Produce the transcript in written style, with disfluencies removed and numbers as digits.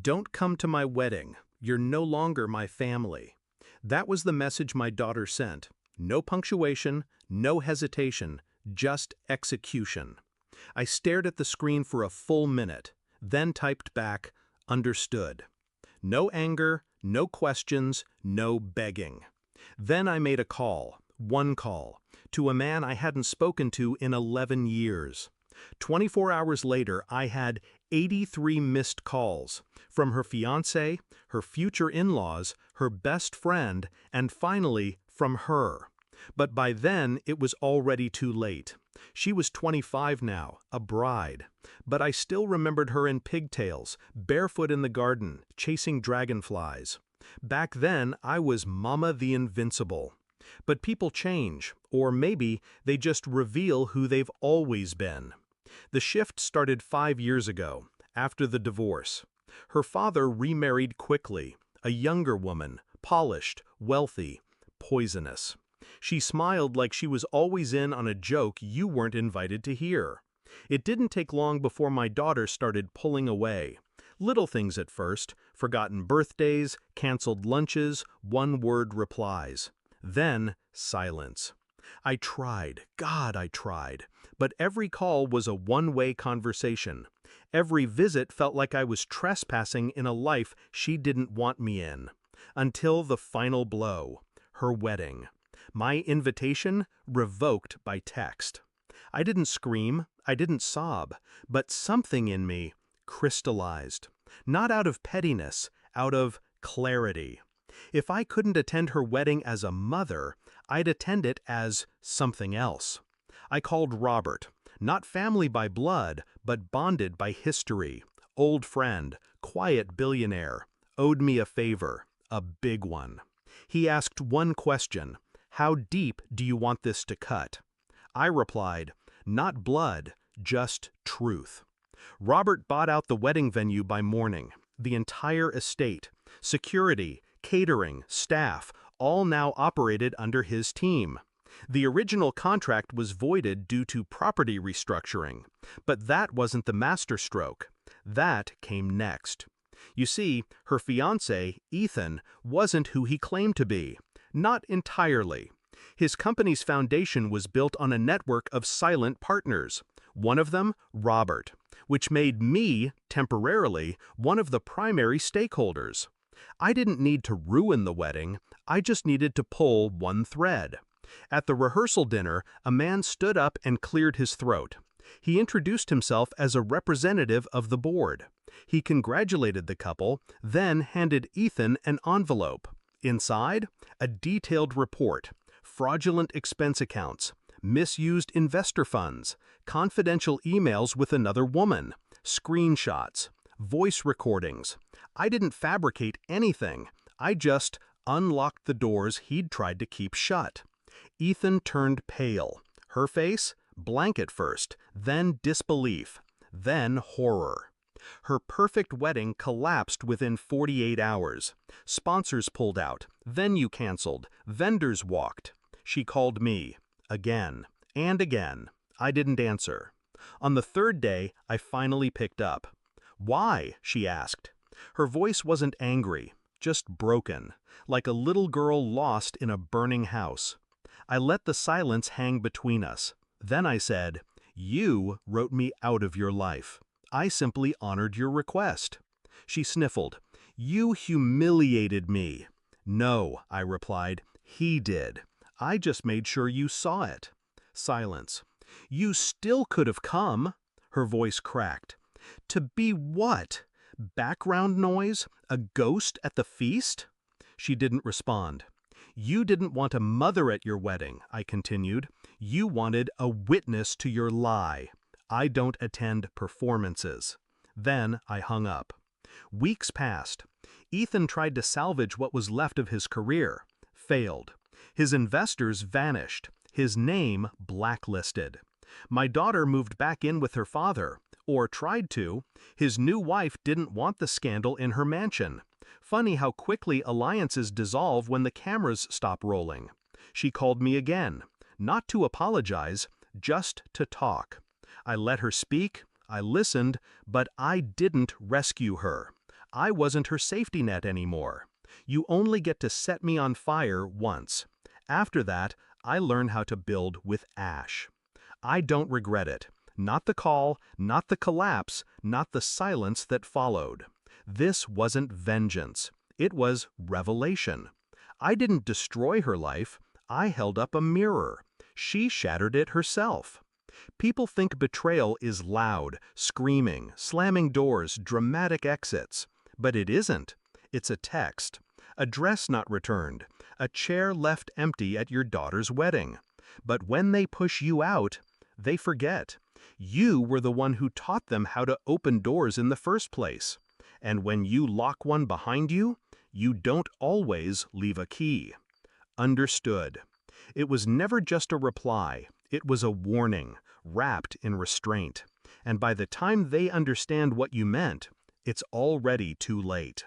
Don't come to my wedding. You're no longer my family. That was the message my daughter sent. No punctuation, no hesitation, just execution. I stared at the screen for a full minute, then typed back, understood. No anger, no questions, no begging. Then I made a call, one call, to a man I hadn't spoken to in 11 years. 24 hours later, I had 83 missed calls from her fiancé, her future in-laws, her best friend, and finally from her. But by then, it was already too late. She was 25 now, a bride. But I still remembered her in pigtails, barefoot in the garden, chasing dragonflies. Back then, I was Mama the Invincible. But people change, or maybe they just reveal who they've always been. The shift started 5 years ago, after the divorce. Her father remarried quickly, a younger woman, polished, wealthy, poisonous. She smiled like she was always in on a joke you weren't invited to hear. It didn't take long before my daughter started pulling away. Little things at first, forgotten birthdays, canceled lunches, one-word replies. Then, silence. I tried, God, I tried, but every call was a one-way conversation. Every visit felt like I was trespassing in a life she didn't want me in. Until the final blow, her wedding. My invitation revoked by text. I didn't scream, I didn't sob, but something in me crystallized. Not out of pettiness, out of clarity. If I couldn't attend her wedding as a mother, I'd attend it as something else. I called Robert, not family by blood, but bonded by history, old friend, quiet billionaire, owed me a favor, a big one. He asked one question, how deep do you want this to cut? I replied, not blood, just truth. Robert bought out the wedding venue by morning, the entire estate, security, catering, staff, all now operated under his team. The original contract was voided due to property restructuring, but that wasn't the masterstroke. That came next. You see, her fiancé, Ethan, wasn't who he claimed to be. Not entirely. His company's foundation was built on a network of silent partners. One of them, Robert, which made me, temporarily, one of the primary stakeholders. I didn't need to ruin the wedding, I just needed to pull one thread. At the rehearsal dinner, a man stood up and cleared his throat. He introduced himself as a representative of the board. He congratulated the couple, then handed Ethan an envelope. Inside, a detailed report, fraudulent expense accounts, misused investor funds, confidential emails with another woman, screenshots, voice recordings. I didn't fabricate anything. I just unlocked the doors he'd tried to keep shut. Ethan turned pale. Her face? Blank at first, then disbelief, then horror. Her perfect wedding collapsed within 48 hours. Sponsors pulled out, venue canceled, vendors walked. She called me, again, and again. I didn't answer. On the third day, I finally picked up. Why? She asked. Her voice wasn't angry, just broken, like a little girl lost in a burning house. I let the silence hang between us. Then I said, you wrote me out of your life. I simply honored your request. She sniffled. You humiliated me. No, I replied, he did. I just made sure you saw it. Silence. You still could have come. Her voice cracked. To be what? Background noise? A ghost at the feast? She didn't respond. You didn't want a mother at your wedding, I continued. You wanted a witness to your lie. I don't attend performances. Then I hung up. Weeks passed. Ethan tried to salvage what was left of his career. Failed. His investors vanished. His name blacklisted. My daughter moved back in with her father, or tried to. His new wife didn't want the scandal in her mansion. Funny how quickly alliances dissolve when the cameras stop rolling. She called me again, not to apologize, just to talk. I let her speak, I listened, but I didn't rescue her. I wasn't her safety net anymore. You only get to set me on fire once. After that, I learned how to build with ash. I don't regret it. Not the call, not the collapse, not the silence that followed. This wasn't vengeance. It was revelation. I didn't destroy her life. I held up a mirror. She shattered it herself. People think betrayal is loud, screaming, slamming doors, dramatic exits. But it isn't. It's a text. A dress not returned. A chair left empty at your daughter's wedding. But when they push you out, they forget. You were the one who taught them how to open doors in the first place. And when you lock one behind you, you don't always leave a key. Understood. It was never just a reply. It was a warning, wrapped in restraint. And by the time they understand what you meant, it's already too late.